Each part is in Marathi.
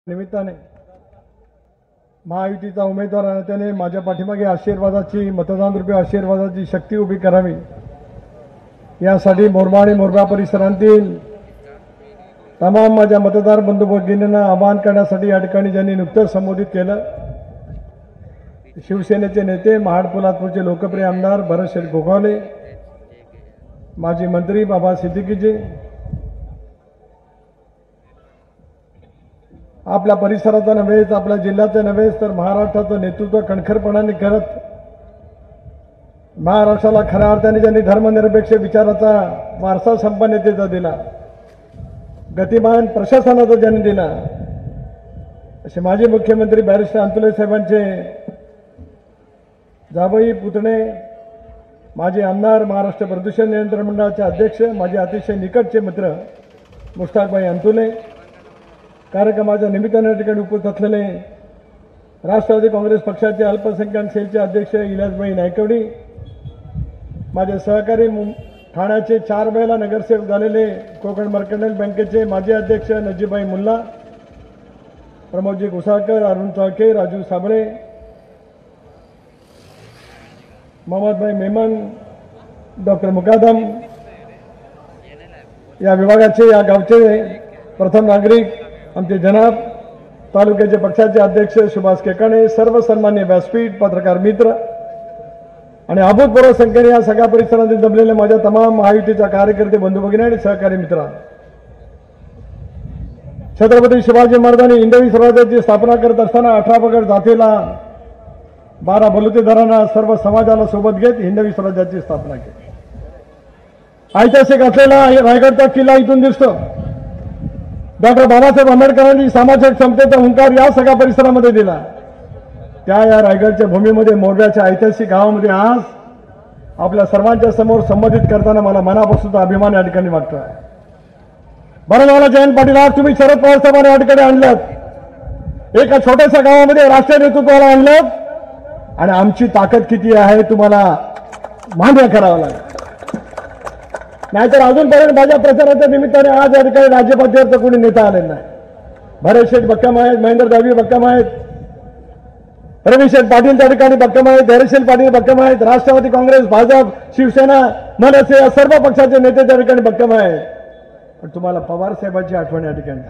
निमित्ताने महायुतीचा उमेदवार आणि त्याने माझ्या पाठीमागे आशीर्वादाची मतदान रूपी आशीर्वादाची शक्ती उभी करावी यासाठी मोरबा आणि मोरबा परिसरातील तमाम माझ्या मतदार बंधू भगिनींना आवाहन करण्यासाठी या ठिकाणी ज्यांनी नुकतंच संबोधित केलं शिवसेनेचे नेते महाड पोलादपूरचे लोकप्रिय आमदार भरत शेठ गोगावले, माजी मंत्री बाबा सिद्दीकीजी, आपल्या परिसराचा नव्हेच आपल्या जिल्ह्याचं नव्हेच तर महाराष्ट्राचं नेतृत्व कणखरपणाने करत महाराष्ट्राला खऱ्या अर्थाने ज्यांनी धर्मनिरपेक्ष विचाराचा वारसा संपन्नतेचा दिला, गतिमान प्रशासनाचा ज्यांनी दिला, असे माजी मुख्यमंत्री बॅरिस्टर अंतुले साहेबांचे जावई पुतणे, माजी आमदार, महाराष्ट्र प्रदूषण नियंत्रण मंडळाचे अध्यक्ष, माझे अतिशय निकटचे मित्र मुश्ताकभाई अंतुले, कार्यक्रमाच्या निमित्ताने या ठिकाणी उपस्थित असलेले राष्ट्रवादी काँग्रेस पक्षाचे अल्पसंख्याक सेलचे अध्यक्ष इलियासभाई नायकवडी, माझे सहकारी ठाण्याचे 4 वेळेला नगरसेवक झालेले कोकण मर्कंटाईल बँकेचे माजी अध्यक्ष नजीबभाई मुल्ला, प्रमोदजी घुसाळकर, अरुण चाळके, राजू साबळे, मोहम्मदभाई मेमन, डॉक्टर मुकादम, या विभागाचे या गावचे प्रथम नागरिक आमचे जनाब, तालुक्याचे पक्षाचे अध्यक्ष सुभाष केकाणे, सर्व सन्मान्य व्यासपीठ, पत्रकार मित्र आणि अभूतपूर्व संख्येने या सगळ्या परिसरातील जमलेले माझ्या तमाम महायुतीच्या कार्यकर्ते बंधू भगिनी आणि सहकारी मित्र, छत्रपती शिवाजी महाराजांनी हिंदवी स्वराज्याची स्थापना करत असताना 18 पगड जातीला 12 बलुतेदारांना सर्व समाजाला सोबत घेत हिंदवी स्वराज्याची स्थापना केली. ऐतिहासिक असलेला रायगडचा किल्ला इथून दिसतो. डॉक्टर बाबासाहेब आंबेडकरांनी सामाजिक समतेचा हुंकार या सगळ्या परिसरामध्ये दिला. त्या या रायगडच्या भूमीमध्ये मोरब्याच्या ऐतिहासिक गावामध्ये आज आपल्या सर्वांच्या समोर संबोधित करताना मला मनापासून अभिमान या ठिकाणी वाटतोय. बरं झालं जयंत पाटील, आज तुम्ही शरद पवार साहेबांना या ठिकाणी आणलं, एका छोट्याशा गावामध्ये राष्ट्रीय नेतृत्वाला आणलं आणि आमची ताकद किती आहे तुम्हाला मान्य करावं लागेल. नाहीतर अजूनपर्यंत माझ्या प्रचाराच्या निमित्ताने आज या ठिकाणी राज्यपातळीवर कोणी नेता आले नाही. भरत शेठ भक्कम आहेत, महेंद्र दावी भक्कम आहेत, रविशेठ पाटील त्या ठिकाणी भक्कम आहेत, धैर्यशील पाटील भक्कम आहेत, राष्ट्रवादी काँग्रेस, भाजप, शिवसेना, मनसे या सर्व पक्षाचे नेते त्या ठिकाणी भक्कम आहेत. पण तुम्हाला पवार साहेबांची आठवण या ठिकाणी.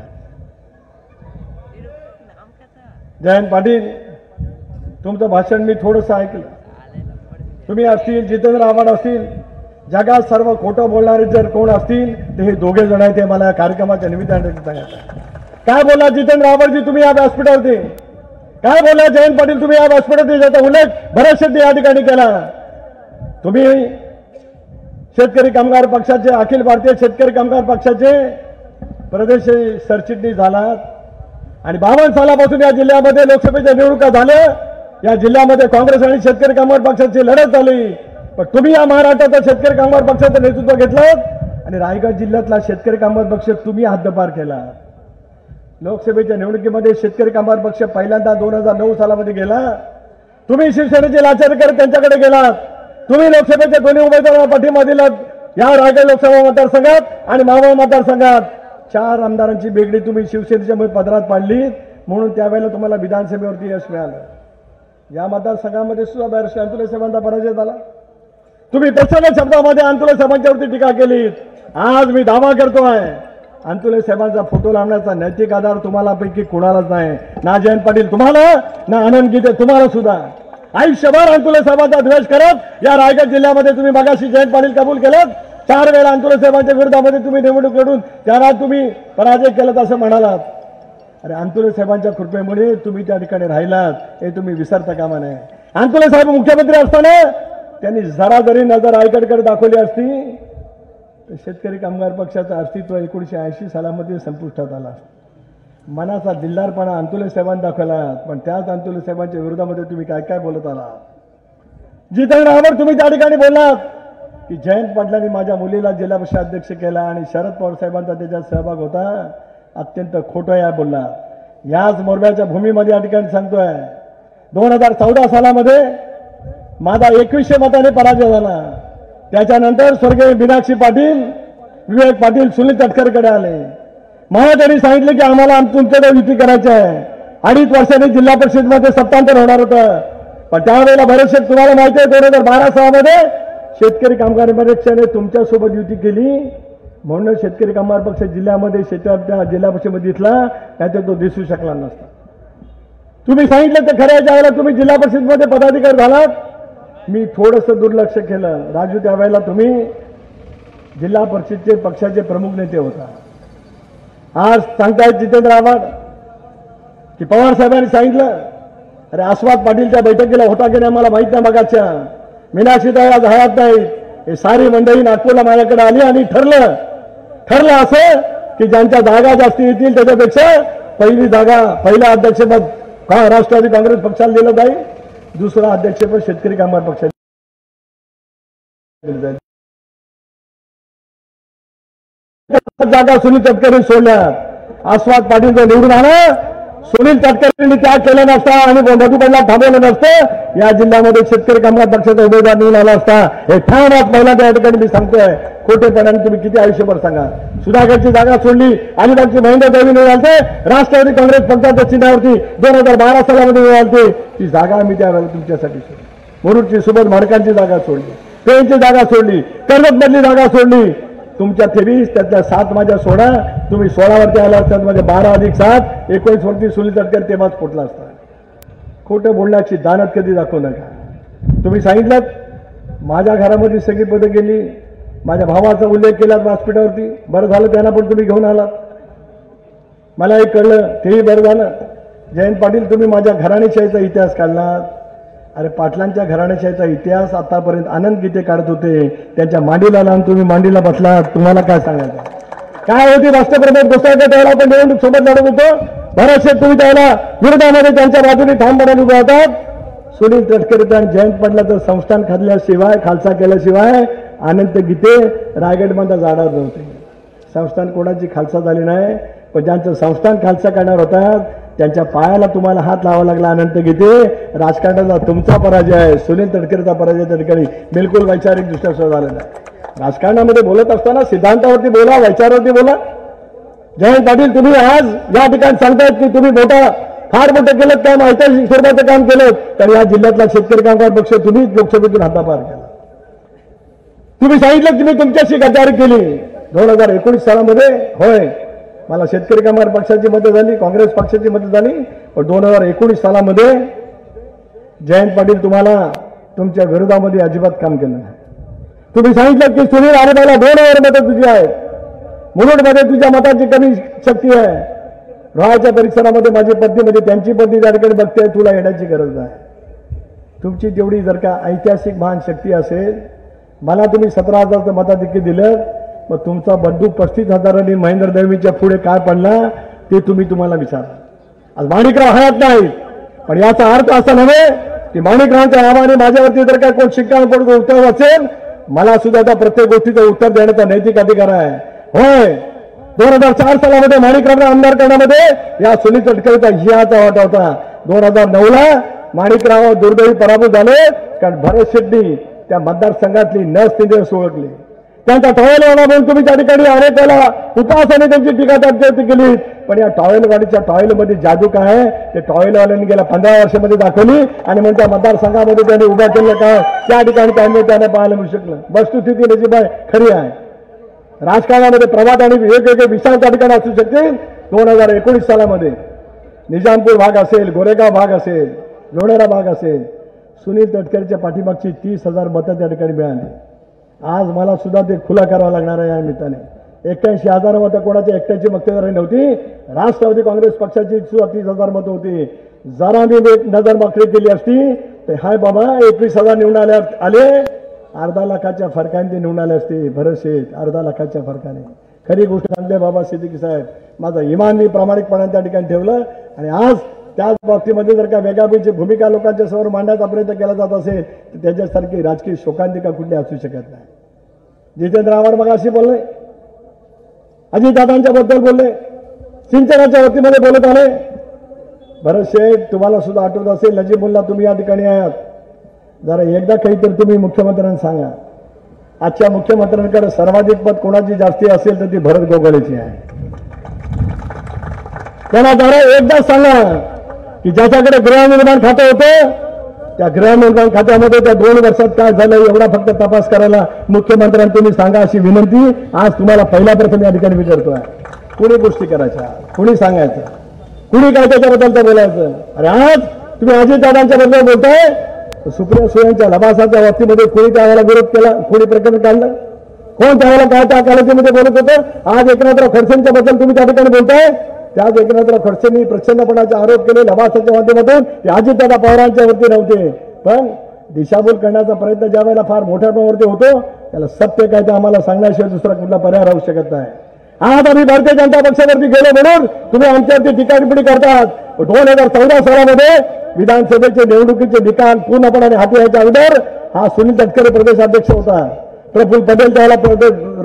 जयंत पाटील, तुमचं भाषण मी थोडंसं ऐकलं. तुम्ही असतील, जितेंद्र आव्हाड असतील, जगात सर्व खोटं बोलणारे जर कोण असतील तर हे दोघे जण आहेत. ते मला या कार्यक्रमाच्या निमित्ताने सांगायचं. काय बोला जितेंद्र आव्हाडजी तुम्ही या व्यासपीठावरती, काय बोला जयंत पाटील तुम्ही या व्यासपीठावरती, ज्याचा उल्लेख बऱ्याच शेट्टी या ठिकाणी केला. तुम्ही शेतकरी कामगार पक्षाचे, अखिल भारतीय शेतकरी कामगार पक्षाचे प्रदेश सरचिटणीस झालात आणि 52 सालापासून या जिल्ह्यामध्ये लोकसभेच्या निवडणुका झाल्या. या जिल्ह्यामध्ये काँग्रेस आणि शेतकरी कामगार पक्षाची लढत झाली. पण तुम्ही या महाराष्ट्राचा शेतकरी कामगार पक्षाचं नेतृत्व घेतलं आणि रायगड जिल्ह्यातला शेतकरी कामगार पक्ष तुम्ही हद्दपार केला. लोकसभेच्या निवडणुकीमध्ये शेतकरी कामगार पक्ष पहिल्यांदा 2009 सालामध्ये गेला. तुम्ही शिवसेनेचे लाचारी करत त्यांच्याकडे गेलात. तुम्ही लोकसभेच्या दोन्ही उमेदवारांना पाठिंबा दिलात. या रायगड लोकसभा मतदारसंघात आणि मावळ मतदारसंघात 4 आमदारांची बेगडी तुम्ही शिवसेनेच्या पदरात पाडली, म्हणून त्यावेळेला तुम्हाला विधानसभेवरती यश मिळालं. या मतदारसंघामध्ये सुद्धा बॅरिस्टर अंतुले साहेबांचा पराजय झाला. तुम्ही प्रचंड शब्दामध्ये अंतुले साहेबांच्यावरती टीका केली. आज मी दावा करतोय अंतुले साहेबांचा फोटो लावण्याचा नैतिक आधार तुम्हाला पैकी कुणालाच नाही. ना जयंत पाटील तुम्हाला, ना आनंद गीते तुम्हाला सुद्धा. आयुष्यभर अंतुले साहेबांचा द्वेष करत या रायगड जिल्ह्यामध्ये तुम्ही मगाशी जयंत पाटील कबूल केलं. 4 वेळा अंतुले साहेबांच्या विरोधामध्ये तुम्ही निवडणूक लढून त्यांना तुम्ही पराजय केलात असं म्हणालात. अरे अंतुले साहेबांच्या कृपेमुळे तुम्ही त्या ठिकाणी राहिलात हे तुम्ही विसरता कामा नये. अंतुले साहेब मुख्यमंत्री असताना त्यांनी जरा जरी नजर रायगडकडे दाखवली असती तर शेतकरी कामगार पक्षाचं अस्तित्व 1980 सालामध्ये संपुष्टात आला. मनाचा दिलदारपणा अंतुले साहेबांनी दाखवला, पण त्याच अंतुले साहेबांच्या विरोधामध्ये तुम्ही काय काय बोलत आलात. जितेंद्र आव्हाड तुम्ही त्या ठिकाणी बोललात की जयंत पाटलांनी माझ्या मुलीला जिल्हा परिषद अध्यक्ष केला आणि शरद पवार साहेबांचा त्याच्यात सहभाग होता. अत्यंत खोटं या बोलला. याच मोरब्याच्या भूमीमध्ये या ठिकाणी सांगतोय 2014 सालामध्ये माझा 2100 मताने पराजय झाला. त्याच्यानंतर स्वर्गीय मीनाक्षी पाटील, विवेक पाटील, सुनील तटकरकडे आले. मला त्यांनी सांगितलं की आम्हाला तुमच्याकडे युती करायची आहे. 2.5 वर्षांनी जिल्हा परिषदमध्ये सत्तांतर होणार होतं. पण त्यावेळेला बरेचसे तुम्हाला माहिती आहे 2012 मध्ये शेतकरी कामगार पक्षाने तुमच्यासोबत युती केली. म्हणून शेतकरी कामगार पक्ष जिल्ह्यामध्ये शेतकऱ्या जिल्हा परिषदेमध्ये दिसला, नाहीतर तो दिसू शकला नसता. तुम्ही सांगितलं तर खऱ्या ज्यावेळेला तुम्ही जिल्हा परिषदमध्ये पदाधिकारी झालात, मी थोडंसं दुर्लक्ष केलं. राजू त्यावेळेला तुम्ही जिल्हा परिषदचे पक्षाचे प्रमुख नेते होता. आज सांगतायत जितेंद्र आव्हाड की पवार साहेबांनी सांगितलं. अरे आस्वाद पाटीलच्या बैठकीला होता की नाही मला माहित नाही. मगाच्या मीनाक्षीताई आज हयात नाही. हे सारी मंडळी नागपूरला माझ्याकडे आली आणि ठरलं असं की ज्यांच्या जागा जास्ती येतील त्याच्यापेक्षा पहिली जागा पहिलं अध्यक्षपद राष्ट्रवादी काँग्रेस पक्षाला दिलं जाईल, दुसरं अध्यक्षपद शेतकरी कामगार पक्षाला दिलं जाईल. जागा सुनील तटकरे सोडल्या. आस्वाद पाटील जर निवडून आला, सुनील तटकरेंनी त्या केलं नसता आणि मधुबनला थांबवलं नसतं, या जिल्ह्यामध्ये शेतकरी कामगार पक्षाचा उमेदवार निवडून आला असता. हे ठाम आज पहिला त्या ठिकाणी मी सांगतोय. खोटेपणाने तुम्ही किती आयुष्यभर सांगा. सुधाकरची जागा सोडली, अलिबागची महेंद्र देवी निवडून आलते, राष्ट्रवादी काँग्रेस पक्षाच्या चिन्हावरती 2012 सालामध्ये निवडून आलते. ती जागा आम्ही त्यावेळेला तुमच्यासाठी सोडली. मुरुडची सुबोध माडकांची जागा सोडली, पेनची जागा सोडली, कर्जतमधली जागा सोडली. तुमच्या 23 त्यातल्या 7 माझ्या सोडा. तुम्ही 16 वरती आला असतात, म्हणजे 12 अधिक 7 19 वरती सुनील तटकरे तेव्हाच फुटला असता. खोटं बोलण्याची दानत कधी दाखवू नका. तुम्ही सांगितलं माझ्या घरामध्ये सगळी पदं गेली. माझ्या भावाचा उल्लेख केला व्यासपीठावरती. बरं झालं त्यांना पण तुम्ही घेऊन आलात. मला एक कळलं तेही बरं झालं. जयंत पाटील तुम्ही माझ्या घराणेशाहीचा इतिहास काढलात. अरे पाटलांच्या घराणेशाहीचा इतिहास आतापर्यंत आनंद गीते काढत होते, त्यांच्या मांडीला लावून तुम्ही मांडीला बसलात. तुम्हाला काय सांगायचं? काय होती राष्ट्रप्रमुख गोसाळकर त्यावेळेला आपण निवडणूक सोबत लढत होतो. बरेचसे तुम्ही त्याला विरोधामध्ये त्यांच्या बाजूने ठामपणाने उभे होतात. सुनील तटकरे आणि जयंत पाटलाचं संस्थान खाल्ल्याशिवाय खालसा केल्याशिवाय अनंत गीते रायगडमध्ये जाणार नव्हते. संस्थान कोणाची खालसा झाली नाही, पण ज्यांचं संस्थान खालसा करणार होतात त्यांच्या पायाला तुम्हाला हात लावावा लागला. अनंत गीते राजकारणाचा तुमचा पराजय आहे, सुनील तटकरेचा पराजय त्या ठिकाणी बिलकुल वैचारिक दृष्ट्या सुद्धा झालेला आहे. राजकारणामध्ये बोलत असताना सिद्धांतावरती बोला, वैचारावरती बोला. जयंत पाटील तुम्ही आज या ठिकाणी सांगतायत की तुम्ही फार मोठं केलं, काम ऐतिहासिक स्वरूपाचं काम केलं, तर या जिल्ह्यातला शेतकरी कामगार पक्ष तुम्ही लोकसभेतून हातापार केला. तुम्ही सांगितलं की मी तुमच्याशी गद्दारी केली 2019 सालामध्ये. होय, मला शेतकरी कामगार पक्षाची मदत झाली, काँग्रेस पक्षाची मदत झाली, पण 2019 सालामध्ये जयंत पाटील तुम्हाला तुमच्या विरोधामध्ये अजिबात काम केलं नाही. तुम्ही सांगितलं की सुनील आरेबाला 2000 मतं तुझी आहेत, मुरुडमध्ये तुझ्या मताची कमी शक्ती आहे, रोहाच्या परिसरामध्ये माझी पत्नीमध्ये त्यांची पत्नी त्या ठिकाणी बघते, तुला येण्याची गरज नाही. तुमची तेवढी जर का ऐतिहासिक महान शक्ती असेल, मला तुम्ही 17,000चं मताधिक्य दिलं, मग तुमचा बंधू 35,000 महेंद्र देवीच्या पुढे काय पडला ते तुम्हाला विचारा. आज माणिकराव हयात नाही, पण याचा अर्थ असा नव्हे की माणिकरावांच्या नावाने माझ्यावरती जर काय कोण शिक्कामोर्तब उत्तर असेल, मला सुद्धा त्या प्रत्येक गोष्टीचं उत्तर देण्याचा नैतिक अधिकार आहे. होय, 2004 सालामध्ये माणिकरावांना आमदार करण्यामध्ये या सुनील तटकरेचा हियाचा वाटा होता. 2009ला माणिकराव दुर्दैवी पराभूत झाले, कारण भरत शेट्टी त्या मतदारसंघातली नसलेली ओळखली. त्यांचा टॉयलवाला म्हणून तुम्ही त्या ठिकाणी अनेक वेळा उपवासाने त्यांची टीका त्यांच्यावरती केली, पण या टॉयलवाडीच्या टॉयलमध्ये जादू काय आहे ते टॉयलवाल्यांनी गेल्या 15 वर्षामध्ये दाखवली. आणि मग त्या मतदारसंघामध्ये त्यांनी उभा केलं काय त्या ठिकाणी त्यांना पाहायला मिळू शकलं. वस्तुस्थिती त्याची खरी आहे. राजकारणामध्ये प्रभात आणि वेगवेगळे विचार त्या ठिकाणी असू शकतील. 2019 सालामध्ये निजामपूर भाग असेल, गोरेगाव भाग असेल, लोणेरा भाग असेल, सुनील तटकरेच्या पाठीमागची 30,000 मतं त्या ठिकाणी मिळाली. आज मला सुद्धा ते खुला करावं लागणार आहे. या निमित्ताने 81,000 मतं कोणाच्या एकट्याची मक्तेदारी नव्हती, राष्ट्रवादी काँग्रेस पक्षाची सुद्धा 30,000 मतं होती. जरा मी एक नजर मागणी केली असती तर हाय बाबा 21,000 निवडून आले, अर्धा लाखाच्या फरकाने ते निवडून आले असते. भरत शेठ अर्धा लाखाच्या फरकाने. खरी गोष्ट सांगते बाबा सिद्दीकी साहेब, माझा इमान मी प्रामाणिकपणाने त्या ठिकाणी ठेवलं. आणि आज त्याच बाबतीमध्ये जर का वेगळ्यापैकी भूमिका लोकांच्या समोर मांडण्याचा प्रयत्न केला जात असेल तर त्याच्यासारखी राजकीय शोकांतिका कुठली असू शकत नाही. जितेंद्र आव्हाड मगाशी बोलले, अजितदादांच्या बद्दल बोलले, सिंचनाच्या वतीमध्ये बोलत आले. भरत शेठ तुम्हाला सुद्धा आठवत असेल, नजीमुल्ला तुम्ही या ठिकाणी आहात, जरा एकदा काहीतरी तुम्ही मुख्यमंत्र्यांना सांगा. आजच्या मुख्यमंत्र्यांकडे सर्वाधिक पद कोणाची जास्ती असेल तर ती भरत गोगलेची आहे. त्यांना जरा एकदाच सांगा की ज्याच्याकडे गृहनिर्माण खातं होतं त्या गृहनिर्माण खात्यामध्ये त्या 2 वर्षात काय झालं एवढा फक्त तपास करायला मुख्यमंत्र्यांनी तुम्ही सांगा अशी विनंती आज तुम्हाला पहिल्या प्रथम या ठिकाणी मी करतोय. कुणी गोष्टी करायच्या, कुणी सांगायचं, कुणी काय त्याच्याबद्दल बोलायचं. अरे आज तुम्ही अजितदादांच्या बद्दल बोलताय, सुप्रिया सुळेंच्या लबासाच्या बाबतीमध्ये कोणी त्यावेळेला विरोध केला, कोणी प्रकरण काढलं, कोण त्यावेळेला काय त्या कालावधीमध्ये बोलत होतं. आज एकनाथराव खडसेंच्या बद्दल तुम्ही त्या ठिकाणी बोलताय. त्याच एकनाथराव खडसेंनी प्रचंडपणाचे आरोप केले लबासाच्या माध्यमातून. ते अजितदादा पवारांच्या वरती नव्हते, पण दिशाभूल करण्याचा प्रयत्न ज्या वेळेला फार मोठ्या प्रमाणावरती होतो त्याला सत्य काय ते आम्हाला सांगण्याशिवाय दुसरा कुठला पर्याय राहू शकत नाही. आज आम्ही भारतीय जनता पक्षावरती गेलो म्हणून तुम्ही आमच्यावरती टीकाटिप्पणी करतात. 2014 सालामध्ये विधानसभेचे निवडणुकीचे निकाल पूर्णपणे हाती यायच्या अगोदर हा सुनील तटकरे प्रदेशाध्यक्ष होता, प्रफुल्ल पटेल त्याला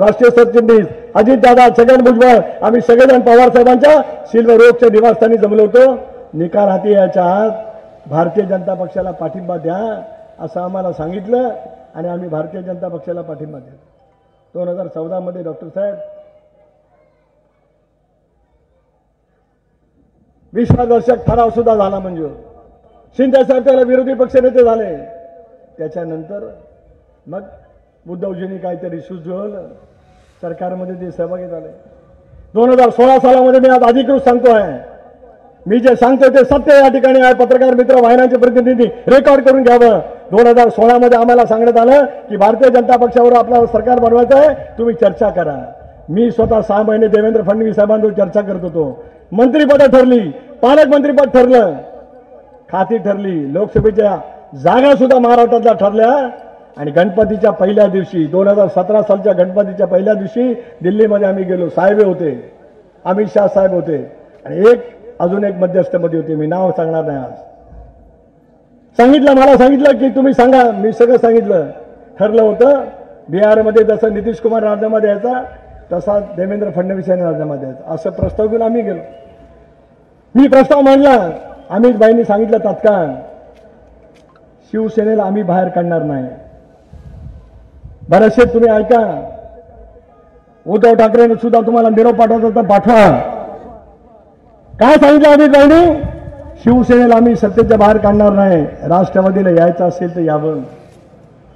राष्ट्रीय सरचिटणीस, अजितदादा, छगन भुजबळ, आम्ही सगळेजण पवार साहेबांच्या सिल्वर ओकच्या निवासस्थानी जमलो होतो. निकाल हाती यायच्या आत भारतीय जनता पक्षाला पाठिंबा द्या असं आम्हाला सांगितलं आणि आम्ही भारतीय जनता पक्षाला पाठिंबा दिला. 2014 मध्ये डॉक्टर साहेब विश्वासदर्शक ठराव सुद्धा झाला मंजूर. शिंदे साहेब त्याला विरोधी पक्षनेते झाले. त्याच्यानंतर मग उद्धवजींनी काहीतरी सुचवलं, सरकारमध्ये ते सहभागी झाले. 2016 सालामध्ये मी आज अधिकृत सांगतोय, मी जे सांगतोय ते सत्य या ठिकाणी आहे. पत्रकार मित्र, वाहिन्यांचे प्रतिनिधी रेकॉर्ड करून घ्यावं. 2016 मध्ये आम्हाला सांगण्यात आलं की भारतीय जनता पक्षावर आपल्याला सरकार बनवायचं आहे, तुम्ही चर्चा करा. मी स्वतः 6 महिने देवेंद्र फडणवीस साहेबांवर चर्चा करत होतो. मंत्रिपद ठरली, पालकमंत्रीपद ठरलं, खाती ठरली, लोकसभेच्या जागा सुद्धा महाराष्ट्रातल्या ठरल्या. आणि गणपतीच्या पहिल्या दिवशी 2017 सालच्या गणपतीच्या पहिल्या दिवशी दिल्लीमध्ये आम्ही गेलो. साहेब होते, अमित शाह साहेब होते आणि अजून एक मध्यस्थमध्ये होते, मी नाव सांगणार नाही. आज सांगितलं, मला सांगितलं की तुम्ही सांगा. मी सगळं सांगितलं. ठरलं होतं बिहारमध्ये जसं नितीश कुमार राजीनामा द्यायचा तसा देवेंद्र फडणवीस यांनी राजीनामा द्यायचा असं प्रस्ताव घेऊन आम्ही गेलो. मी प्रस्ताव मांडला. अमित भाईंनी सांगितलं तात्काळ शिवसेनेला आम्ही बाहेर काढणार नाही. बरेचसे तुम्ही ऐका, उद्धव ठाकरेंनी सुद्धा तुम्हाला निरोप पाठवता तर पाठवा. काय सांगितलं अमित भाईंनी? शिवसेनेला आम्ही सत्तेच्या बाहेर काढणार नाही, राष्ट्रवादीला यायचं असेल तर यावं.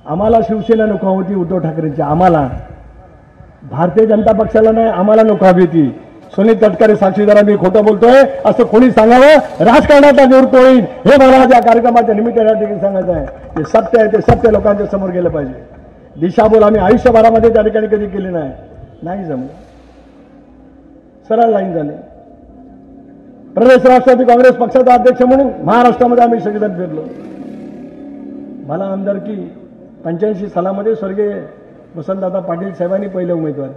आम्हाला शिवसेना नको होती उद्धव ठाकरेंची, आम्हाला भारतीय जनता पक्षाला नाही, आम्हाला नको हवी होती. सुनील तटकरे साक्षीदार मी खोटं बोलतोय असं कोणी सांगावं, राजकारणाचा निवृत्त होईल हे मला या कार्यक्रमाच्या निमित्ताने ठिकाणी सांगायचं आहे. ते सत्य आहे, ते सत्य लोकांच्या समोर गेलं पाहिजे. दिशाभूल आम्ही आयुष्यभरामध्ये त्या ठिकाणी कधी केली नाही जमलं. सरळ लाईन झाली. प्रदेश राष्ट्रवादी काँग्रेस पक्षाचा अध्यक्ष म्हणून महाराष्ट्रामध्ये आम्ही सगळेजण फिरलो. मला आमदारकी 85 सालामध्ये स्वर्गीय वसंतदादा पाटील साहेबांनी पहिलं उमेदवारी.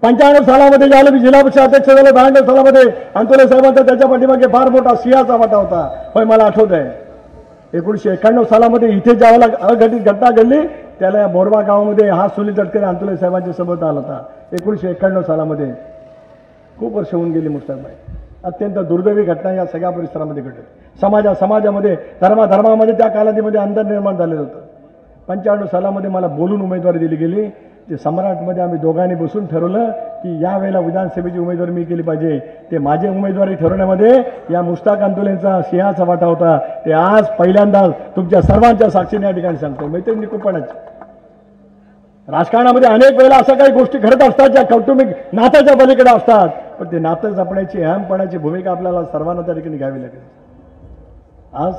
95 सालामध्ये ज्यावेळेला मी जिल्हा पक्ष अध्यक्ष झालो, 92 सालामध्ये अंतुले साहेबांचा त्याच्या पाठीमागे फार मोठा सिंहाचा वाटा होता. पण मला आठवत आहे 1991 सालामध्ये इथे ज्यावेळेला अघटित घटना घडली त्याला या बोरबा गावामध्ये हा सुनील तटकरे अंतुले साहेबांच्या सोबत आला होता. 1991 सालामध्ये खूप वर्ष होऊन गेली मुस्ताकबाई. अत्यंत दुर्दैवी घटना या सगळ्या परिसरामध्ये घडली. समाजामध्ये धर्मामध्ये त्या कालावधीमध्ये अंतर निर्माण झालेलं होतं. 95 सालामध्ये मला बोलून उमेदवारी दिली गेली. ते सम्राटमध्ये आम्ही दोघांनी बसून ठरवलं की यावेळेला विधानसभेची उमेदवारी मी केली पाहिजे. ते माझी उमेदवारी ठरवण्यामध्ये या मुस्ताक अंतुलेंचा सिंहाचा वाटा होता. ते आज पहिल्यांदा तुमच्या सर्वांच्या साक्षीने या ठिकाणी सांगतो. मैत्रिणी कुपणाची राजकारणामध्ये अनेक वेळेला अशा काही गोष्टी घडत असतात ज्या कौटुंबिक नात्याच्या पलीकडे असतात, पण ते नातं जपण्याची अहमपणाची भूमिका आपल्याला सर्वांना त्या ठिकाणी घ्यावी लागेल. आज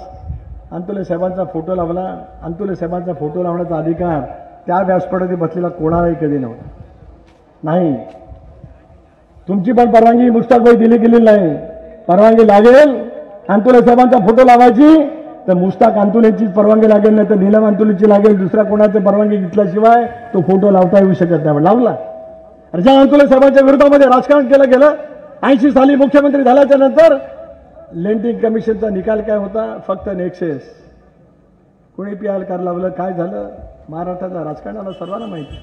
अंतुले साहेबांचा फोटो लावला. अंतुले साहेबांचा फोटो लावण्याचा अधिकार त्या व्यासपीठावरती बसलेला कोणालाही कधी नव्हता. नाही, तुमची पण परवानगी मुस्ताकबाई दिली गेलेली नाही. परवानगी लागेल अंतुले साहेबांचा फोटो लावायची तर मुस्ताक अंतुलेंचीच परवानगी लागेल, नाही तर नीलम अंतुलेंची लागेल. दुसऱ्या कोणाची परवानगी घेतल्याशिवाय तो फोटो लावता येऊ शकत नाही. लावला. ज्या अंतुले साहेबांच्या विरोधामध्ये राजकारण केलं गेलं. 80 साली मुख्यमंत्री झाल्याच्या नंतर लेंटिंग कमिशनचा निकाल काय होता? फक्त नेक्सेस. कोणी PIL लावलं, काय झालं? महाराष्ट्राच्या राजकारणाला सर्वांना माहिती.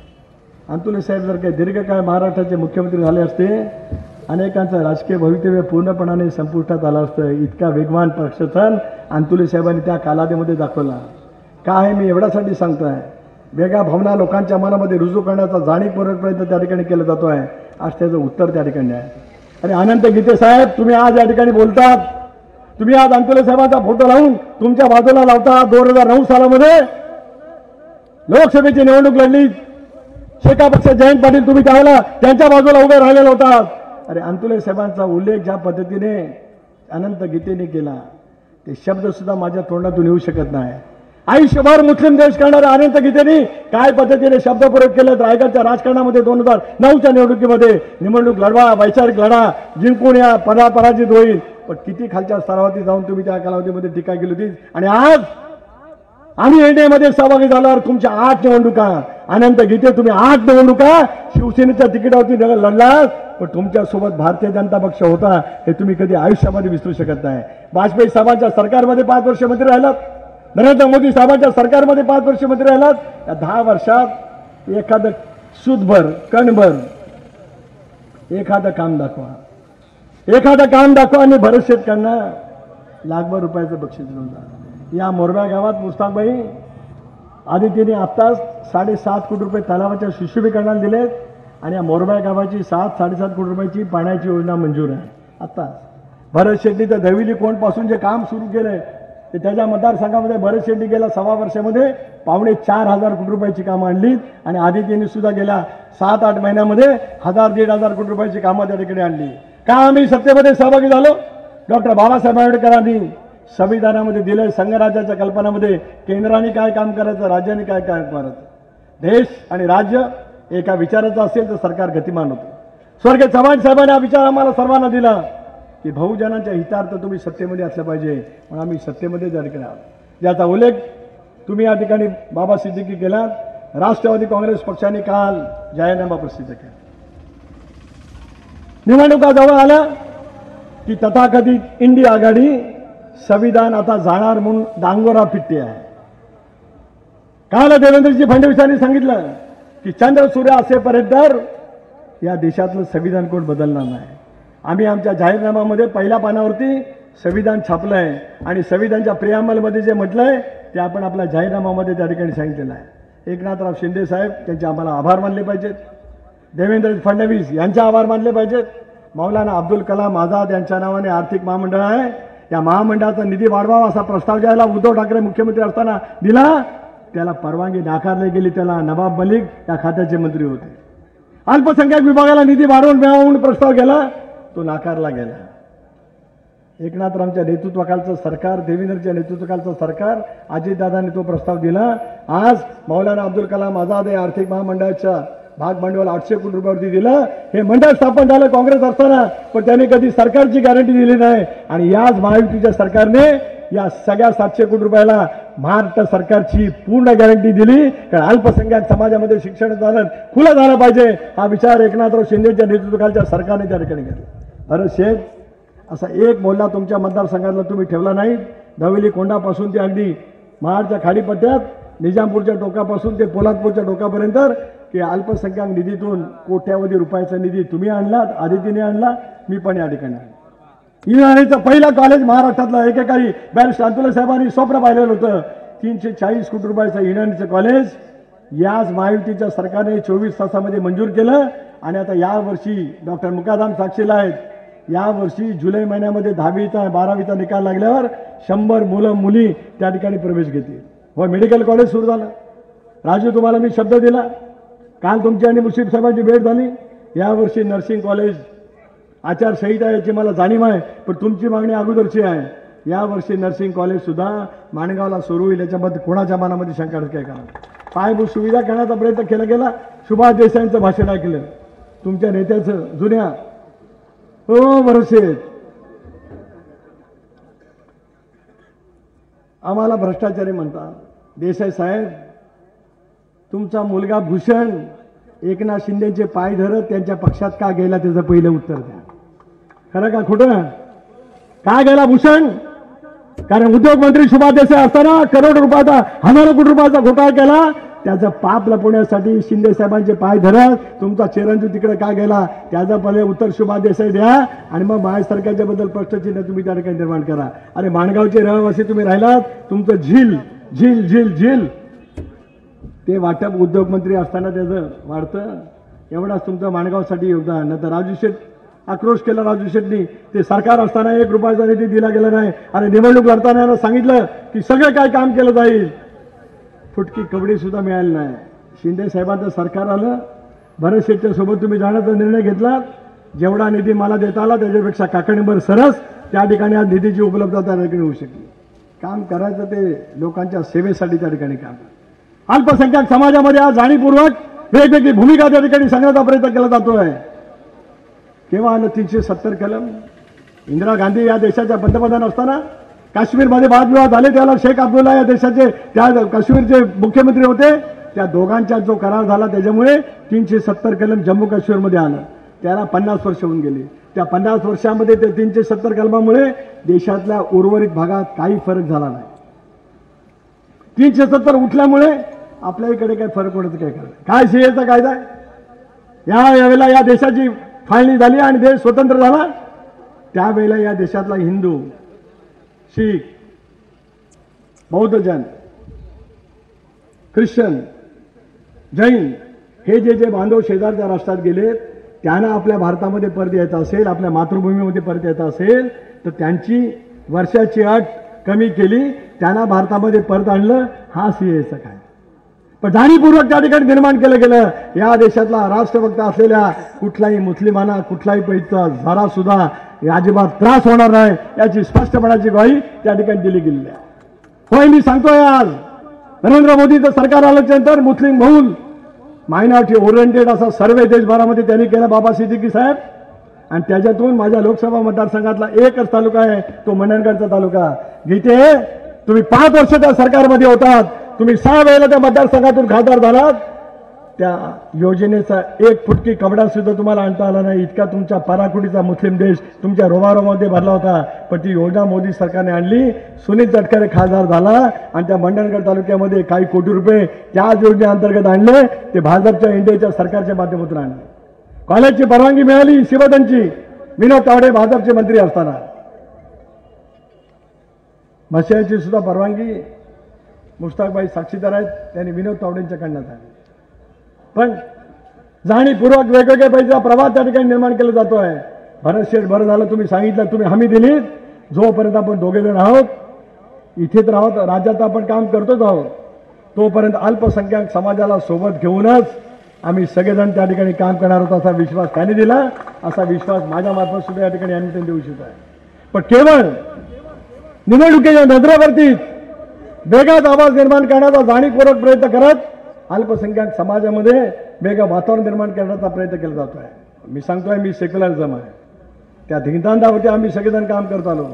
अंतुले साहेब जर काही दीर्घकाळ महाराष्ट्राचे मुख्यमंत्री झाले असते, अनेकांचं राजकीय भवितव्य पूर्णपणाने संपुष्टात आलं असतं. इतका वेगवान प्रशासन अंतुले साहेबांनी त्या कालावधीमध्ये दाखवला. काय मी एवढ्यासाठी सांगतोय, वेगळ्या भावना लोकांच्या मनामध्ये रुजू करण्याचा जाणीवपूर्वक प्रयत्न त्या ठिकाणी केला जातोय. आज त्याचं उत्तर त्या ठिकाणी आहे. आणि अनंत गीते साहेब, तुम्ही आज या ठिकाणी बोलतात, तुम्ही आज अंतुले साहेबांचा फोटो लावून तुमच्या बाजूला लावता. 2009 सालामध्ये लोकसभेची निवडणूक लढली, शेका पक्ष जयंत पाटील, तुम्ही त्यावेळेला त्यांच्या बाजूला उभे राहिलेले होतात. अरे अंतुले साहेबांचा उल्लेख ज्या पद्धतीने अनंत गीतेने केला, ते शब्द सुद्धा माझ्या तोंडातून येऊ शकत नाही. आयुष्यभर मुस्लिम देश करणाऱ्या अनंत गीतेने काय पद्धतीने शब्दप्रयोग केले. रायगडच्या राजकारणामध्ये 2009च्या निवडणुकीमध्ये निवडणूक लढवा, वैचारिक लढा, जिंकून या, पराजित होईल. पण किती खालच्या स्तरावरती जाऊन तुम्ही त्या कालावधीमध्ये टीका केली होती. आणि आज आम्ही एनडीएमध्ये सहभागी झाल्यावर तुमच्या 8 निवडणुका, अनंत गीते तुम्ही 8 निवडणुका शिवसेनेच्या तिकिटावरती लढलात. पण तुमच्यासोबत भारतीय जनता पक्ष होता, हे तुम्ही कधी आयुष्यामध्ये विसरू शकत नाही. वाजपेयी साहेबांच्या सरकारमध्ये 5 वर्ष मंत्री राहिलात, नरेंद्र मोदी साहेबांच्या सरकारमध्ये 5 वर्ष मंत्री राहिलात. या 10 वर्षात एखादं सूतभर, कणभर एखादं काम दाखवा, एखादं काम दाखवा आणि भरत शेतकऱ्यांना लाखभर रुपयाचं बक्षीस देऊन जा. या मोरब्या गावात मुस्ताकबाई आदितीने आत्ताच 7.5 कोटी रुपये तलावाच्या सुशोभीकरणाला दिलेत. आणि या मोरब्या गावाची 7-7.5 कोटी रुपयाची पाण्याची योजना मंजूर आहे. आता भरत शेट्टीचं दविली कोंडपासून जे काम सुरू केलंय, ते त्याच्या मतदारसंघामध्ये भरत शेट्टी गेल्या 1.25 वर्षामध्ये 4,500 कोटी रुपयाची कामं आणलीत. आणि आदितीने सुद्धा गेल्या 7-8 महिन्यामध्ये 1,000-1,500 कोटी रुपयाची कामं त्या ठिकाणी आणली. का आम्ही सत्तेमध्ये सहभागी झालो? डॉक्टर बाबासाहेब आंबेडकरांनी संविधानामध्ये दिले, संघराज्याच्या कल्पनामध्ये केंद्राने काय काम करायचं, राज्याने काय काम करायचं. देश आणि राज्य एका विचाराचं असेल तर सरकार गतिमान होतं. स्वर्गीय चव्हाण साहेबांनी हा विचार आम्हाला सर्वांना दिला की बहुजनांच्या हितार्थ तुम्ही सत्तेमध्ये असलं पाहिजे. म्हणून आम्ही सत्तेमध्ये त्या ठिकाणी आलो. ज्याचा उल्लेख तुम्ही या ठिकाणी बाबा सिद्दीकी केला. राष्ट्रवादी काँग्रेस पक्षाने काल जाहीरनामा प्रसिद्ध केला. निवडणुका जवळ आल्या की तथाकथित इंडिया आघाडी संविधान आता जाणार म्हणून डांगोरा पिट्टी आहे. काल देवेंद्रजी फडणवीसांनी सांगितलं की चंद्र सूर्य असेपर्यंत या देशातलं संविधान कोड बदलणार नाही. आम्ही आमच्या जाहीरनाम्यामध्ये पहिल्या पानावरती संविधान छापलंय आणि संविधानच्या प्रियांबलमध्ये जे म्हटलंय ते आपण आपल्या जाहीरनाम्यामध्ये त्या ठिकाणी सांगितलेलं आहे. एकनाथराव शिंदे साहेब त्यांचे आम्हाला आभार मानले पाहिजेत. देवेंद्र फडणवीस यांचे आभार मानले पाहिजेत. मौलाना अब्दुल कलाम आझाद यांच्या नावाने आर्थिक महामंडळ आहे. या महामंडळाचा निधी वाढवावा असा प्रस्ताव ज्याला उद्धव ठाकरे मुख्यमंत्री असताना दिला, त्याला परवानगी नाकारली गेली. त्याला नवाब मलिक या खात्याचे मंत्री होते. अल्पसंख्याक विभागाला निधी वाढवून मिळावा म्हणून प्रस्ताव केला, तो नाकारला गेला. एकनाथरावच्या नेतृत्वाखालचं सरकार, देवेंद्रच्या नेतृत्वाखालचं सरकार, अजितदादांनी तो प्रस्ताव दिला. आज मौलाना अब्दुल कलाम आझाद या आर्थिक महामंडळाच्या भाग भांडवल 800 कोटी रुपयावरती दिलं. हे मंडळ स्थापन झालं काँग्रेस असताना, पण त्याने कधी सरकारची गॅरंटी दिली नाही. आणि याच महायुतीच्या सरकारने या सगळ्या 700 कोटी रुपयाला महाराष्ट्र सरकारची पूर्ण गॅरंटी दिली. कारण अल्पसंख्याक समाजामध्ये शिक्षण खुलं झालं पाहिजे हा विचार एकनाथराव शिंदेच्या नेतृत्वाखालच्या सरकारने त्या ठिकाणी केला. अरे शेख, असा एक मोहल्ला तुमच्या मतदारसंघातला तुम्ही ठेवला नाही. दवेली कोंडापासून ते अगदी महाडच्या खाडीपट्ट्यात, निजामपूरच्या टोकापासून ते पोलादपूरच्या टोकापर्यंत की अल्पसंख्याक निधीतून कोट्यावधी रुपयाचा निधी तुम्ही आणलात, आदितीने आणला, मी पण या ठिकाणी आणला. इराणीचं पहिलं कॉलेज महाराष्ट्रातलं एकेकाळी बॅरिस्टर अंतुले साहेबांनी स्वप्न पाहिलेलं होतं. 340 कोटी रुपयाचं इराणीचं कॉलेज याच महायुतीच्या सरकारने 24 तासामध्ये मंजूर केलं. आणि आता यावर्षी डॉक्टर मुकादम साक्षीला आहेत, यावर्षी जुलै महिन्यामध्ये 10वीचा 12वीचा निकाल लागल्यावर 100 मुलं मुली त्या ठिकाणी प्रवेश घेतील. व मेडिकल कॉलेज सुरू झालं. राजू, तुम्हाला मी शब्द दिला, काल तुमची आणि मुश्रीफ साहेबांची भेट झाली. यावर्षी नर्सिंग कॉलेज आचारसंहिता याची मला जाणीव आहे, पण तुमची मागणी अगोदरची आहे. यावर्षी नर्सिंग कॉलेज सुद्धा माणगावला सुरू होईल, याच्यामध्ये कोणाच्या मनामध्ये शंका काय का. पायाभूत सुविधा करण्याचा प्रयत्न केला गेला. सुभाष देसाईंचं भाषण ऐकलं तुमच्या नेत्याचं जुन्या, हो भरोसे आम्हाला भ्रष्टाचारी म्हणतात. देसाई साहेब, तुमचा मुलगा भूषण एकनाथ शिंदेचे पाय धरत त्यांच्या पक्षात का गेला त्याचं पहिलं उत्तर द्या. खरं का खोटं? का गेला भूषण? कारण उद्योग मंत्री सुभाष देसाई असताना करोड रुपयाचा, हजारो कोटी रुपयाचा घोटाळा केला. त्याचं पाप लपवण्यासाठी शिंदे साहेबांचे पाय धरत तुमचा चिरंजीव तिकडे का गेला त्याचं पहिले उत्तर सुभाष देसाई द्या. आणि मग महाराष्ट्र सरकारच्या बद्दल प्रश्नचिन्ह तुम्ही त्या ठिकाणी निर्माण करा. अरे माणगावचे रहिवासी तुम्ही राहिलात, तुमचं झील झील झील झील ते वाटप उद्योग मंत्री असताना त्याचं वाढतं. एवढाच तुमचं माणगावसाठी योगदान. नंतर राजू शेठ आक्रोश केला राजू शेट्टी, ते सरकार असताना 1 रुपयाचा निधी दिला गेला नाही आणि निवडणूक लढताना यांना सांगितलं की सगळं काय काम केलं जाईल, फुटकी कवडी सुद्धा मिळाली नाही. शिंदे साहेबांचं सरकार आलं, भरत शेट्टीच्या सोबत तुम्ही जाण्याचा निर्णय घेतला, जेवढा निधी मला देता आला त्याच्यापेक्षा काकडीभर सरस त्या ठिकाणी आज निधीची उपलब्धता त्या ठिकाणी होऊ शकली. काम करायचं ते लोकांच्या सेवेसाठी त्या ठिकाणी काम. अल्पसंख्याक समाजामध्ये आज जाणीवपूर्वक वेगवेगळी भूमिका त्या ठिकाणी सांगण्याचा प्रयत्न केला जातोय. केव्हा आलं 370 कलम? इंदिरा गांधी या देशाच्या पंतप्रधान असताना काश्मीरमध्ये वादविवाद झाले, त्याला शेख अब्दुल्ला या देशाचे त्या काश्मीरचे मुख्यमंत्री होते, त्या दोघांचा जो करार झाला त्याच्यामुळे 370 कलम जम्मू काश्मीरमध्ये आलं. त्याला 50 वर्ष होऊन गेली. त्या 50 वर्षामध्ये ते 370 कलमामुळे देशातल्या उर्वरित भागात काही फरक झाला नाही. 370 उठल्यामुळे आपल्या इकडे काय फरक पडत काय कळलं? काय सीएचा कायदा आहे? यावेळेला या देशाची फाळणी झाली आणि देश स्वतंत्र झाला, त्यावेळेला या देशातला हिंदू, शीख, बौद्ध जन, ख्रिश्चन, जैन हे जे बांधव शेजारच्या राष्ट्रात गेले, त्यांना आपल्या भारतामध्ये परत यायचं असेल, आपल्या मातृभूमीमध्ये परत यायचं असेल तर त्यांची वर्षाची अट कमी केली, त्यांना भारतामध्ये परत आणलं. हा सीएचा काय? पण जाणीवपूर्वक त्या ठिकाणी निर्माण केलं गेलं. या देशातला राष्ट्रभक्त असलेल्या कुठलाही मुस्लिमांना कुठलाही पैसा जरा सुद्धा अजिबात त्रास होणार नाही याची स्पष्टपणाची ग्वाही त्या ठिकाणी दिली गेलेली आहे. होय, मी सांगतोय आज नरेंद्र मोदीचं सरकार आल्यानंतर मुस्लिम बहुल मायनॉरिटी ओरिएंटेड असा सर्वे देशभरामध्ये त्यांनी केला बाबा सिद्दीकी साहेब, आणि त्याच्यातून माझ्या लोकसभा मतदारसंघातला एकच तालुका आहे, तो मंडणगडचा तालुका. जिथे तुम्ही 5 वर्ष त्या सरकारमध्ये होतात, तुम्ही 6 वेळेला त्या मतदारसंघातून खासदार झालात, त्या योजनेचा 1 फुटकी कपडा सुद्धा तुम्हाला आणता आला नाही. इतका तुमच्या पराकुटीचा मुस्लिम देश तुमच्या रोबारोमध्ये भरला होता. पण ती योजना मोदी सरकारने आणली. सुनील तटकरे खासदार झाला आणि त्या मंडणगड तालुक्यामध्ये काही कोटी रुपये त्याच योजनेअंतर्गत आणले. ते भाजपच्या इंडियाच्या सरकारच्या माध्यमातून आणले. कॉलेजची परवानगी मिळाली शिवधनची, विनोद तावडे भाजपचे मंत्री असताना. मशियाची सुद्धा परवानगी मुश्ताकबाई साक्षीदार आहेत, त्यांनी विनोद तावडेंच्या कडनं झाली. पण जाणीवपूर्वक वेगवेगळ्या पैसा प्रवाह त्या ठिकाणी निर्माण केला जातोय. भरत शेठ, बरं झालं तुम्ही सांगितलं, तुम्ही हमी दिली. जोपर्यंत आपण दोघे जण आहोत, इथेच राहोत, राज्यात आपण काम करतोच आहोत, तोपर्यंत अल्पसंख्याक समाजाला सोबत घेऊनच आम्ही सगळेजण त्या ठिकाणी काम करणार आहोत असा विश्वास त्यांनी दिला. असा विश्वास माझ्या मार्फत सुद्धा या ठिकाणी आम्ही देऊ इच्छित आहे. पण केवळ निवडणुकीच्या नजरेवरती वेगळाच आवाज निर्माण करण्याचा जाणीवपूर्वक प्रयत्न करत अल्पसंख्याक समाजामध्ये वेगळं वातावरण निर्माण करण्याचा प्रयत्न केला जातो आहे. मी सांगतोय, मी सेक्युलरिझम आहे, त्या धिंगदांडावरती आम्ही सगळेजण काम करत आलो.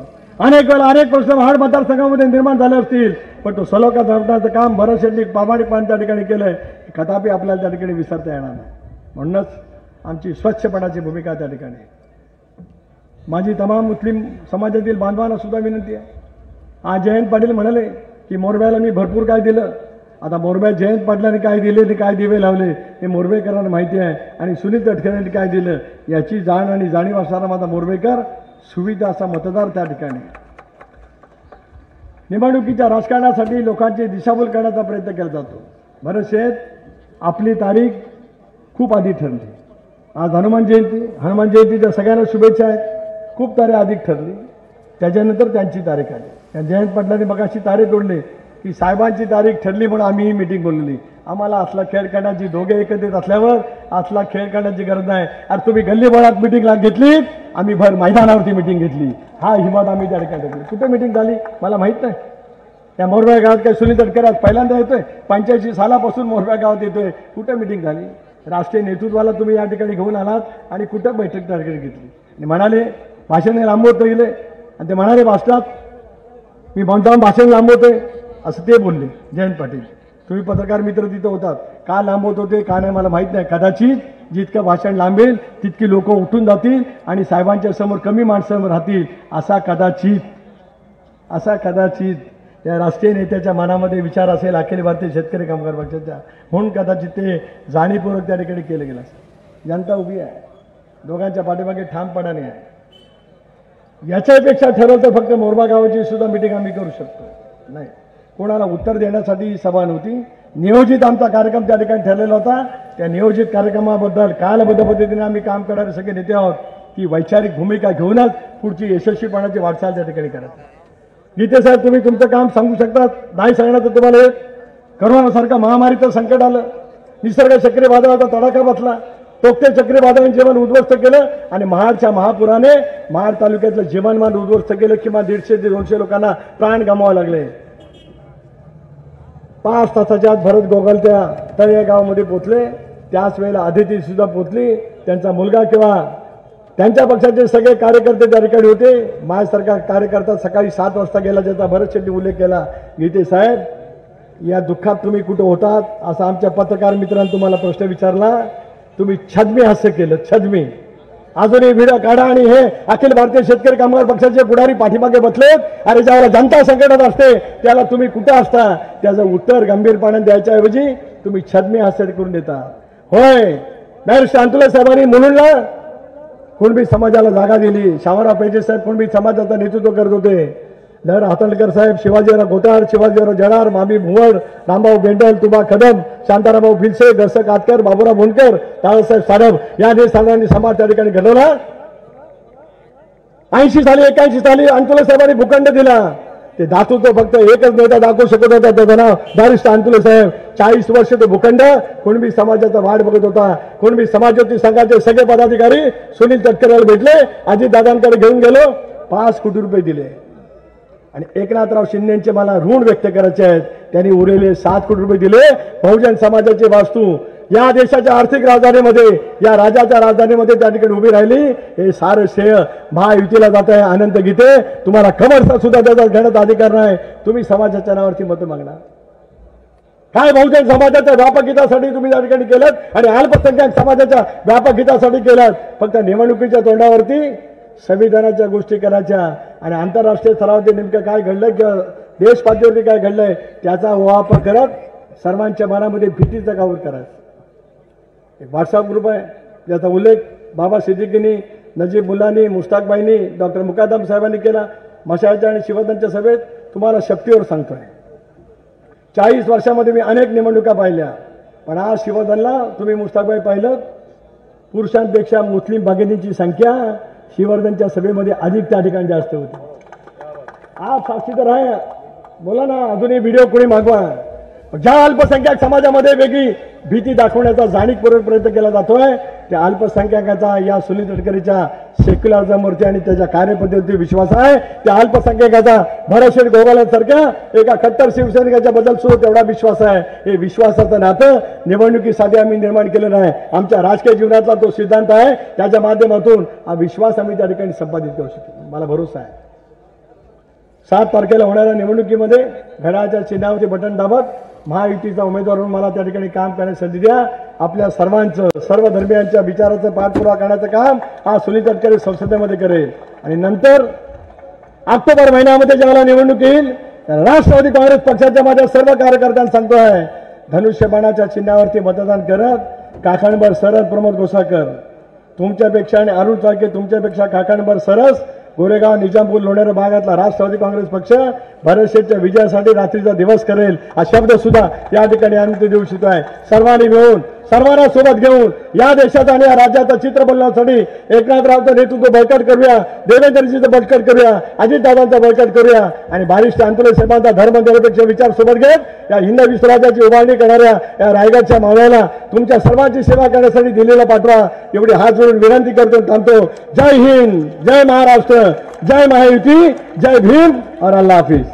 अनेक वेळा अनेक प्रश्न महाड मतदारसंघामध्ये निर्माण झाले असतील, पण तो सलोखा साधण्याचं काम भरत शेट्टी प्रामाणिकपणे त्या ठिकाणी केलंय, कदापि आपल्याला त्या ठिकाणी विसरता येणार नाही. म्हणूनच आमची स्वच्छपणाची भूमिका त्या ठिकाणी. माझी तमाम मुस्लिम समाजातील बांधवांना सुद्धा विनंती आहे. आज जयंत पाटील म्हणाले की मोरब्याला मी भरपूर काय दिलं. आता मोरब्या जयंत पाटलांनी काय दिले ते काय दिवे लावले हे मोरबेकरांना माहिती आहे, आणि सुनील तटकरेंनी काय दिलं याची जाण आणि जाणीव असणारा माझा मोरबेकर सुविधा असा मतदार त्या ठिकाणी. निवडणुकीच्या राजकारणासाठी लोकांची दिशाभूल करण्याचा प्रयत्न केला जातो. भरत शेठ, आपली तारीख खूप आधी ठरली. आज हनुमान जयंतीच्या सगळ्यांना शुभेच्छा आहेत. खूप तारीख आधी ठरली, त्याच्यानंतर त्यांची तारीख आली. त्या जयंत पाटलांनी मगाशी तारीख तोडली की साहेबांची तारीख ठरली म्हणून आम्ही ही मिटिंग बोलवली. आम्हाला असला खेळ करण्याची, दोघे एकत्रित असल्यावर असला खेळ करण्याची गरज नाही. अरे तुम्ही गल्लीबोळात मिटिंग घेतली, आम्ही भर मैदानावरती मिटिंग घेतली. हा हिंमत आम्ही त्या ठिकाणी घेतली. कुठे मिटिंग झाली मला माहीत नाही. त्या मोरब्या गावात काय सुनील तटकरे आज पहिल्यांदा येतोय, 85 सालापासून मोरब्या गावात येतोय. कुठे मिटिंग झाली? राष्ट्रीय नेतृत्वाला तुम्ही या ठिकाणी घेऊन आलात आणि कुठं बैठक त्या ठिकाणी घेतली. आणि म्हणाले भाषण लांबवत गेले, आणि ते म्हणाले भाषणात मी म्हणता भाषण लांबवतोय असं ते बोलले जयंत पाटील. तुम्ही पत्रकार मित्र तिथं होतात, का लांबवत होते का नाही मला माहीत नाही. कदाचित जितकं भाषण लांबेल तितकी लोक उठून जातील आणि साहेबांच्या समोर कमी माणसं राहतील, असा कदाचित या राष्ट्रीय नेत्याच्या मनामध्ये विचार असेल अखिल भारतीय शेतकरी कामगार पक्षाच्या. म्हणून कदाचित ते जाणीवपूर्वक त्या ठिकाणी केलं गेलं असेल. जनता उभी आहे, दोघांच्या पाठीमागे ठामपणाने आहे. याच्यापेक्षा ठरवलं तर फक्त मोरबा गावाची सुद्धा मिटिंग आम्ही करू शकतो. नाही, कोणाला उत्तर देण्यासाठी ही सभा नव्हती. नियोजित आमचा कार्यक्रम त्या ठिकाणी ठरलेला होता. त्या नियोजित कार्यक्रमाबद्दल कालबद्ध पद्धतीने आम्ही काम करणारे सगळे नेते आहोत की वैचारिक भूमिका घेऊनच पुढची यशस्वीपणाची वाटचाल त्या ठिकाणी करत। गीते साहेब तुम्ही तुमचं काम सांगू शकतात, नाही सांगणार तर तुम्हाला करोनासारखं महामारीचं संकट आलं, निसर्ग चक्रीवादळाचा तडाखा बसला, तोक्ते चक्रीवादळाने जीवन उद्ध्वस्त केलं आणि महाडच्या महापुराने महाड तालुक्यातलं जीवनमान उद्ध्वस्त केलं। किमान 150 ते 200 लोकांना प्राण गमवावे लागले। 5 तासाच्या आत भरत गोगल त्या तळे गावामध्ये पोहोचले, त्याच वेळेला अदिती सुद्धा पोहोचली, त्यांचा मुलगा किंवा त्यांच्या पक्षाचे सगळे कार्यकर्ते त्या ठिकाणी होते। माझ्यासारखा कार्यकर्ता सकाळी 7 वाजता गेला, ज्याचा भरत शेट्टी उल्लेख केला। गीते साहेब, या दुःखात तुम्ही कुठं होतात असा आमच्या पत्रकार मित्रांनी तुम्हाला प्रश्न विचारला, तुम्ही छद्मी हास्य केलं, छद्मी। अजूनही व्हिडिओ काढा आणि हे अखिल भारतीय शेतकरी कामगार पक्षाचे पुढारी पाठीमागे बसलेत, अरे ज्याला जनता संकटात असते त्याला तुम्ही कुठं असता, त्याचं उत्तर गंभीरपणे द्यायच्या ऐवजी तुम्ही छद्मी हास्य करून देता। होय, बॅरिस्टर अंतुले साहेबांनी मुलुंडला कुणबी समाजाला जागा दिली, शामराव पेठे साहेब कुणबी समाजाचं नेतृत्व करत होते। लहर हातणकर साहेब, शिवाजीराव गोतार, शिवाजीराव जडार, मामी भुवड, रामभाऊ बेंडल, तुबा कदम, शांतारामभाऊ फिलसे, दर्शक कातकर, बाबूराव भोंडकर, दादासाहेब सारब या नेत्यांनी समाज त्या ठिकाणी घडवला। 80 साली 81 साली अंतुले साहेबांनी भूखंड दिला। ते दातृत्व फक्त एकच नेता दाखवू शकत होता, त्याचं नाव बॅरिस्टर अंतुले साहेब। 40 वर्ष तो भूखंड कुणबी समाजाचा वाट बघत होता। कुणबी समाजयुती संघाचे सगळे पदाधिकारी सुनील तटकरेला भेटले, अजितदादांकडे घेऊन गेलो, 5 कोटी रुपये दिले आणि एकनाथराव शिंदेचे मला ऋण व्यक्त करायचे आहेत, त्यांनी उरलेले 7 कोटी रुपये दिले। बहुजन समाजाची वास्तू या देशाच्या आर्थिक राजधानीमध्ये, या राज्याच्या राजधानीमध्ये त्या ठिकाणी उभी राहिली, हे सारं श्रेय महायुतीला जात आहे। अनंत गीते, तुम्हाला खबरचा सुद्धा त्याचा घेण्याचा अधिकार नाही, तुम्ही समाजाच्या नावावरती मतं मागणार काय? बहुजन समाजाच्या व्यापक हितासाठी तुम्ही त्या ठिकाणी केलं आणि अल्पसंख्याक समाजाच्या व्यापक हितासाठी केलं। फक्त निवडणुकीच्या तोंडावरती संविधानाच्या गोष्टी करायच्या आणि आंतरराष्ट्रीय स्तरावरती नेमकं काय घडलं किंवा देश पातळीवरती काय घडलंय त्याचा वापर करत सर्वांच्या मनामध्ये भीतीचा कावर करायचा। एक व्हॉट्सअप ग्रुप आहे ज्याचा उल्लेख बाबा सिद्दीकींनी, नजीब मुल्लांनी, मुश्ताकबाईंनी, डॉक्टर मुकादम साहेबांनी केला। मशालच्या आणि शिवदांच्या सभेत तुम्हाला शक्तीवर सांगतोय, 40 वर्षामध्ये मी अनेक निवडणुका पाहिल्या, पण आज शिवदानला तुम्ही मुश्ताकबाई पाहिलं, पुरुषांपेक्षा मुस्लिम भगिनींची संख्या शिवर्धनच्या सभेमध्ये अधिक त्या ठिकाणी जास्त होती। आप साक्षी तर आहे, बोला ना, अजूनही व्हिडिओ कोणी मागवा। ज्या अल्पसंख्याक समाजामध्ये वेगळी भीती दाखवण्याचा जाणीवपूर्वक प्रयत्न केला जातोय, त्या अल्पसंख्याकाचा या सुनील तटकरेच्या सेक्युलरिझमवरती आणि त्याच्या कार्यपद्धतीवर विश्वास आहे। त्या अल्पसंख्याकाचा भरतशेठ गोगावलेंसारख्या एका कट्टर शिवसैनिकाच्या बद्दल सुद्धा तेवढा विश्वास आहे। हे विश्वासाचं नातं निवडणुकीसाठी आम्ही निर्माण केलं नाही, आमच्या राजकीय जीवनातला तो सिद्धांत आहे, त्याच्या माध्यमातून हा विश्वास आम्ही त्या ठिकाणी संपादित करू शकतो। मला भरोसा आहे 7 तारखेला होणाऱ्या निवडणुकीमध्ये घड्याळाच्या चिन्हावरती बटन दाबत महायुतीचा उमेदवार म्हणून मला त्या ठिकाणी काम करण्याची संधी द्या। आपल्या सर्वांचं, सर्व धर्मियांच्या विचाराचा पाठपुरावा करण्याचं काम हा सुनील तटकरे संसदेमध्ये करेल आणि नंतर ऑक्टोबर महिन्यामध्ये ज्यावेळेला निवडणूक येईल, राष्ट्रवादी काँग्रेस पक्षाच्या माझ्या सर्व कार्यकर्त्यांना सांगतोय, धनुष्यबाणाच्या चिन्हावरती मतदान करत काकाणबर सरस, प्रमोद घोसाळकर तुमच्यापेक्षा आणि अरुण चाळके तुमच्यापेक्षा काकाणबर सरस, गोरेगाव, निजामपूर, लोणेरे भागातला राष्ट्रवादी काँग्रेस पक्ष भरतशेठच्या विजयासाठी रात्रीचा दिवस करेल हा शब्द सुद्धा या ठिकाणी आम्ही देऊ इच्छितो आहे। सर्वांनी मिळून, सर्वांना सोबत घेऊन या देशाचा आणि या राज्याचं चित्र बनवण्यासाठी एकनाथरावचं नेतृत्व बळकट करूया, देवेंद्रजीचं बळकट करूया, अजितदादांचा बळकट करूया आणि बॅरिस्टर अंतुले साहेबांचा धर्मनिरपेक्ष विचार सोबत घेत या हिंद विश्वराज्याची उभारणी करणाऱ्या या रायगडच्या मावळ्याला तुमच्या सर्वांची सेवा करण्यासाठी दिल्लीला पाठवा, एवढी हात जोडून विनंती करतो, थांबतो। जय हिंद, जय महाराष्ट्र, जय महायुती, जय भीम और अल्लाह हाफिज।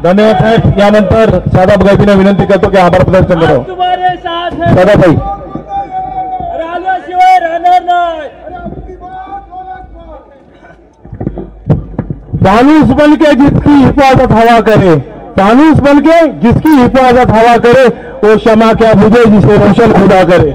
धन्यवाद साहेब। यानंतर शादाब गायबीने विनंती करतो की आभार प्रदर्शन करावं। शादाबाई, राहिल्याशिवाय राहणार नाही। फानूस बनके जिसकी हिफाजत हवा करे, फानूस बनके जिसकी हिफाजत हवा करे, वो क्षमा क्या मुझे जिसे रोशन खुदा करे।